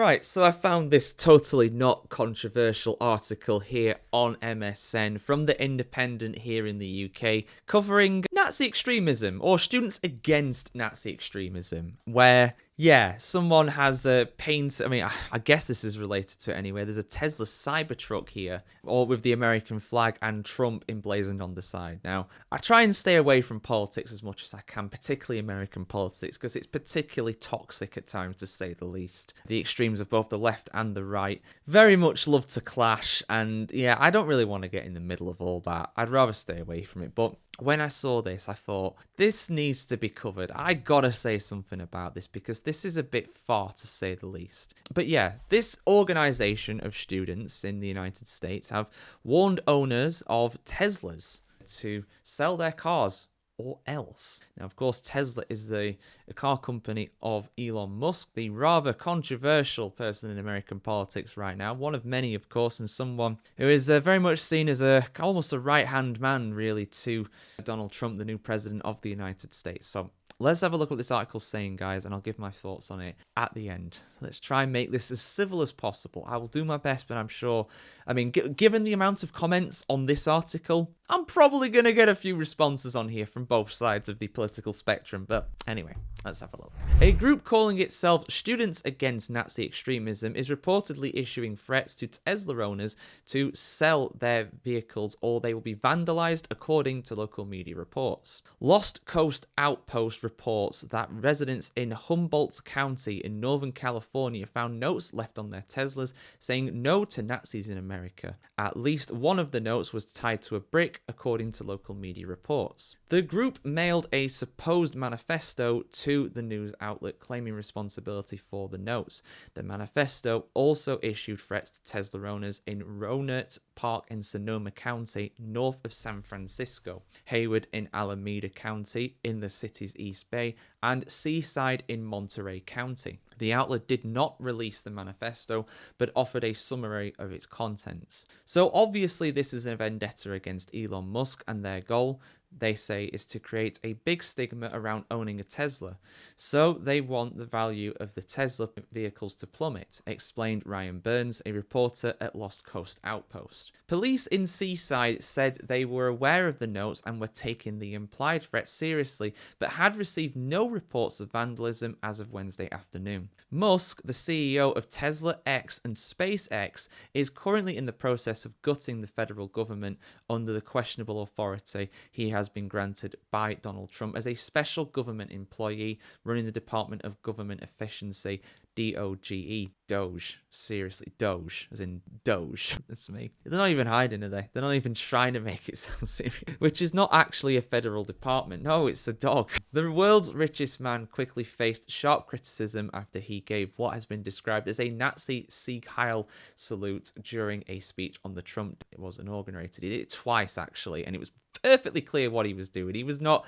Right, so I found this totally not controversial article here on MSN from The Independent here in the UK covering Nazi extremism or students against Nazi extremism, where yeah, someone has a paint. I mean, I guess this is related to it anyway. There's a Tesla Cybertruck here, all with the American flag and Trump emblazoned on the side. Now, I try and stay away from politics as much as I can, particularly American politics, because it's particularly toxic at times, to say the least. The extremes of both the left and the right very much love to clash, and yeah, I don't really want to get in the middle of all that. I'd rather stay away from it, but when I saw this, I thought, this needs to be covered. I gotta say something about this because this is a bit far to say the least. But yeah, this organization of students in the United States have warned owners of Teslas to sell their cars or else. Now, of course, Tesla is the car company of Elon Musk, the rather controversial person in American politics right now. One of many, of course, and someone who is very much seen as almost a right-hand man, really, to Donald Trump, the new president of the United States. So let's have a look at what this article's saying, guys, and I'll give my thoughts on it at the end. Let's try and make this as civil as possible. I will do my best, but I'm sure, I mean, given the amount of comments on this article, I'm probably going to get a few responses on here from both sides of the political spectrum. But anyway, let's have a look. A group calling itself Students Against Nazi Extremism is reportedly issuing threats to Tesla owners to sell their vehicles or they will be vandalized, according to local media reports. Lost Coast Outpost reports that residents in Humboldt County in Northern California found notes left on their Teslas saying no to Nazis in America. At least one of the notes was tied to a brick, according to local media reports. The group mailed a supposed manifesto to the news outlet claiming responsibility for the notes. The manifesto also issued threats to Tesla owners in Rohnert Park in Sonoma County, north of San Francisco, Hayward in Alameda County in the city's East Bay, and Seaside in Monterey County. The outlet did not release the manifesto, but offered a summary of its contents. So obviously this is a vendetta against Elon Musk, and their goal, they say, is to create a big stigma around owning a Tesla. So they want the value of the Tesla vehicles to plummet, explained Ryan Burns, a reporter at Lost Coast Outpost. Police in Seaside said they were aware of the notes and were taking the implied threat seriously, but had received no reports of vandalism as of Wednesday afternoon. Musk, the CEO of Tesla X and SpaceX, is currently in the process of gutting the federal government under the questionable authority he has been granted by Donald Trump as a special government employee running the Department of Government Efficiency, DOGE. Doge. Seriously, Doge. As in Doge. That's me. They're not even hiding, are they? They're not even trying to make it sound serious. Which is not actually a federal department. No, it's a dog. The world's richest man quickly faced sharp criticism after he gave what has been described as a Nazi Sieg Heil salute during a speech on the Trump. It was inaugurated. He did it twice, actually, and it was perfectly clear what he was doing. He was not...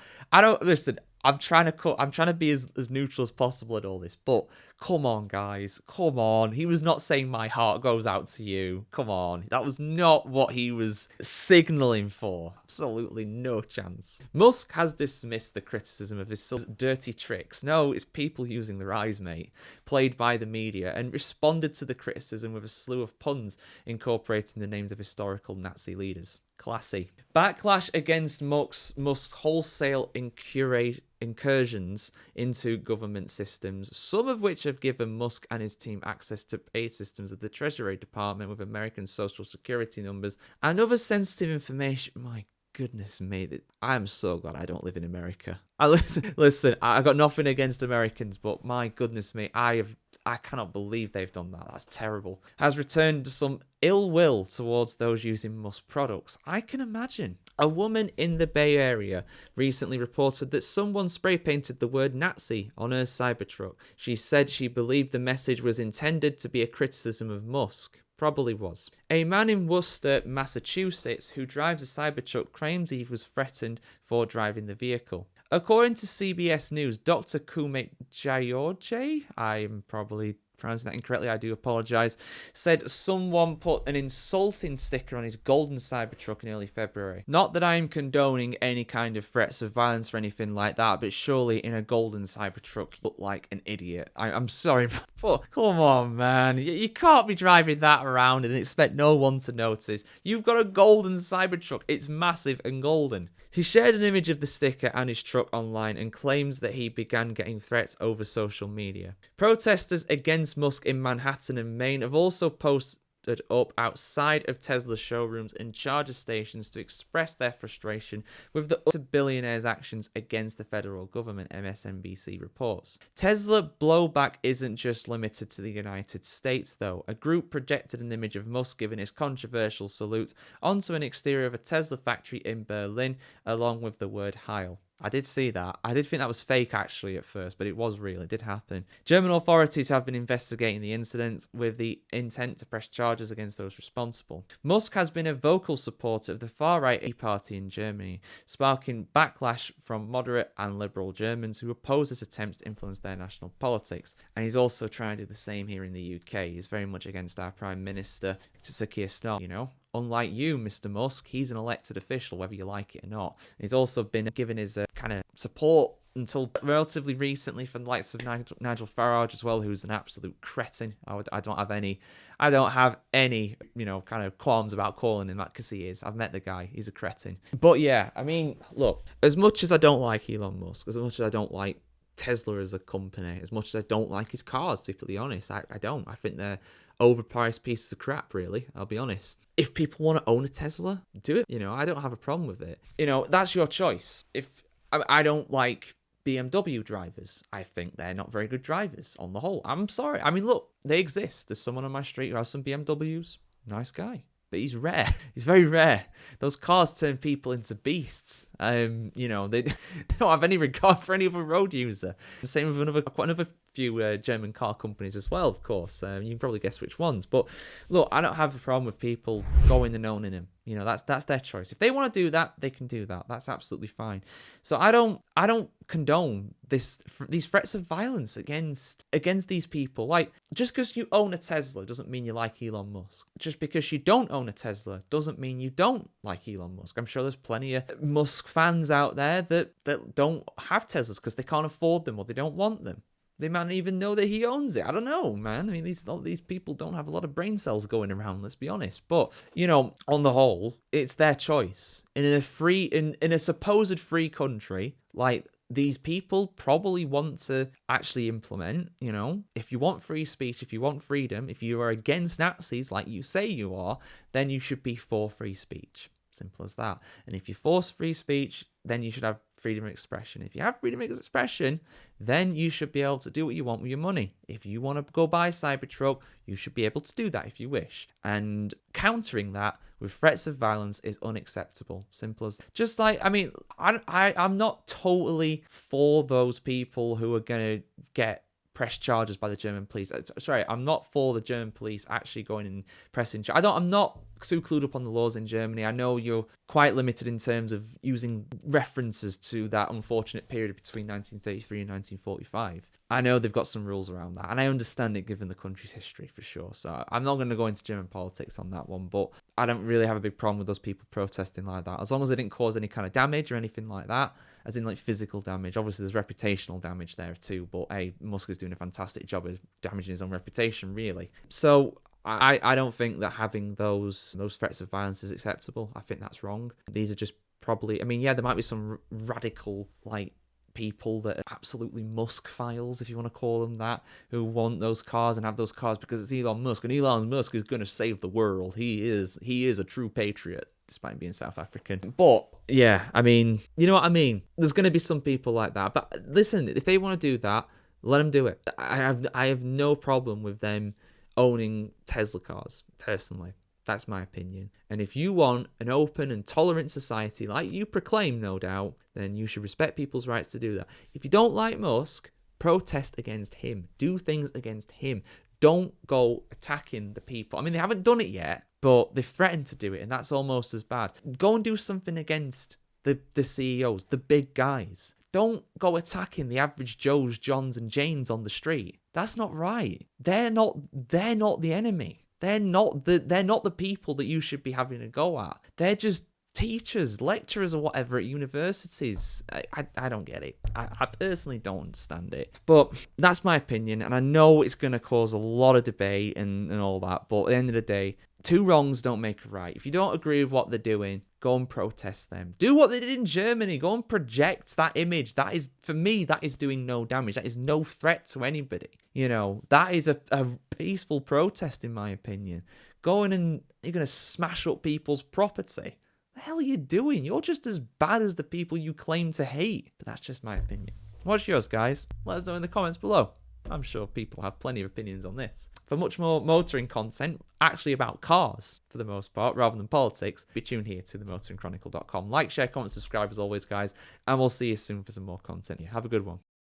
Listen, I'm trying to be as neutral as possible at all this, but come on, guys, come on. He was not saying my heart goes out to you. Come on. That was not what he was signaling for. Absolutely no chance. Musk has dismissed the criticism of his son's dirty tricks. No, it's people using their eyes, mate, played by the media, and responded to the criticism with a slew of puns incorporating the names of historical Nazi leaders. Classy. Backlash against Musk's wholesale incursions into government systems, some of which have given Musk and his team access to aid systems of the Treasury Department with American Social Security numbers and other sensitive information. My goodness me, I am so glad I don't live in America. Listen, I got nothing against Americans, but my goodness me, I cannot believe they've done that. That's terrible. Has returned some ill will towards those using Musk products. I can imagine. A woman in the Bay Area recently reported that someone spray painted the word Nazi on her Cybertruck. She said she believed the message was intended to be a criticism of Musk. Probably was. A man in Worcester, Massachusetts, who drives a Cybertruck claims he was threatened for driving the vehicle. According to CBS News, Dr. Kume George, I am probably pronouncing that incorrectly, I do apologise, said someone put an insulting sticker on his golden Cybertruck in early February. Not that I'm condoning any kind of threats of violence or anything like that, but surely in a golden Cybertruck you look like an idiot. I'm sorry, but come on, man. You can't be driving that around and expect no one to notice. You've got a golden Cybertruck. It's massive and golden. He shared an image of the sticker and his truck online and claims that he began getting threats over social media. Protesters against Musk in Manhattan and Maine have also posted up outside of Tesla showrooms and charger stations to express their frustration with the billionaire's actions against the federal government, MSNBC reports. Tesla blowback isn't just limited to the United States, though. A group projected an image of Musk giving his controversial salute onto an exterior of a Tesla factory in Berlin, along with the word Heil. I did see that. I did think that was fake actually at first, but it was real. It did happen. German authorities have been investigating the incident with the intent to press charges against those responsible. Musk has been a vocal supporter of the far-right party in Germany, sparking backlash from moderate and liberal Germans who oppose this attempt to influence their national politics. And he's also trying to do the same here in the UK. He's very much against our Prime Minister, Sir Keir Starmer, you know. Unlike you, Mr. Musk, he's an elected official, whether you like it or not. He's also been given his kind of support until relatively recently from the likes of Nigel Farage as well, who's an absolute cretin. I don't have any, you know, kind of qualms about calling him that because he is. I've met the guy. He's a cretin. But yeah, I mean, look, as much as I don't like Elon Musk, as much as I don't like Tesla as a company, as much as I don't like his cars, to be completely honest, I don't. I think they're overpriced pieces of crap, really. I'll be honest. If people want to own a Tesla, do it. You know, I don't have a problem with it. You know, that's your choice. If I don't like BMW drivers, I think they're not very good drivers on the whole. I'm sorry. I mean, look, they exist. There's someone on my street who has some BMWs. Nice guy. But he's rare. He's very rare. Those cars turn people into beasts. You know, they don't have any regard for any other road user. Same with quite another few German car companies as well, of course. You can probably guess which ones. But look, I don't have a problem with people going and owning them. You know, that's their choice. If they want to do that, they can do that. That's absolutely fine. So I don't condone these threats of violence against these people. Like, just because you own a Tesla doesn't mean you like Elon Musk. Just because you don't own a Tesla doesn't mean you don't like Elon Musk. I'm sure there's plenty of Musk fans out there that don't have Teslas because they can't afford them or they don't want them. They might not even know that he owns it. I don't know, man. I mean, these people don't have a lot of brain cells going around, let's be honest. But, you know, on the whole, it's their choice. In a supposed free country, like, these people probably want to actually implement, you know, if you want free speech, if you want freedom, if you are against Nazis like you say you are, then you should be for free speech. Simple as that. And if you force free speech, then you should have freedom of expression. If you have freedom of expression, then you should be able to do what you want with your money. If you want to go buy a Cybertruck, you should be able to do that if you wish. And countering that with threats of violence is unacceptable. Simple as just like, I mean, I'm not totally for those people who are going to get press charges by the German police. Sorry, I'm not for the German police actually going and pressing charges. I'm not too clued up on the laws in Germany. I know you're quite limited in terms of using references to that unfortunate period between 1933 and 1945. I know they've got some rules around that, and I understand it given the country's history for sure. So I'm not going to go into German politics on that one, but I don't really have a big problem with those people protesting like that, as long as they didn't cause any kind of damage or anything like that, as in like physical damage. Obviously, there's reputational damage there too, but hey, Musk is doing a fantastic job of damaging his own reputation, really. So I don't think that having those threats of violence is acceptable. I think that's wrong. These are just probably, I mean, yeah, there might be some radical, like, people that are absolutely Musk files, if you want to call them that, who want those cars and have those cars because it's Elon Musk, and Elon Musk is going to save the world. He is a true patriot, despite being South African. But yeah, I mean, you know what I mean? There's going to be some people like that. But listen, if they want to do that, let them do it. I have no problem with them owning Tesla cars, personally. That's my opinion. And if you want an open and tolerant society like you proclaim, no doubt, then you should respect people's rights to do that. If you don't like Musk, protest against him. Do things against him. Don't go attacking the people. I mean, they haven't done it yet, but they've threatened to do it, and that's almost as bad. Go and do something against the CEOs, the big guys. Don't go attacking the average Joes, Johns, and Janes on the street. That's not right. They're not the enemy. They're not the people that you should be having a go at. They're just teachers, lecturers, or whatever at universities. I don't get it. I personally don't understand it. But that's my opinion, and I know it's going to cause a lot of debate and all that. But at the end of the day, two wrongs don't make a right. If you don't agree with what they're doing, go and protest them. Do what they did in Germany. Go and project that image. That is, for me, that is doing no damage. That is no threat to anybody. You know, that is a peaceful protest, in my opinion. Going and you're going to smash up people's property. The hell are you doing? You're just as bad as the people you claim to hate. But that's just my opinion. What's yours, guys? Let us know in the comments below. I'm sure people have plenty of opinions on this. For much more motoring content, actually about cars for the most part, rather than politics, be tuned here to themotoringchronicle.com. Like, share, comment, subscribe as always, guys. And we'll see you soon for some more content here. Have a good one.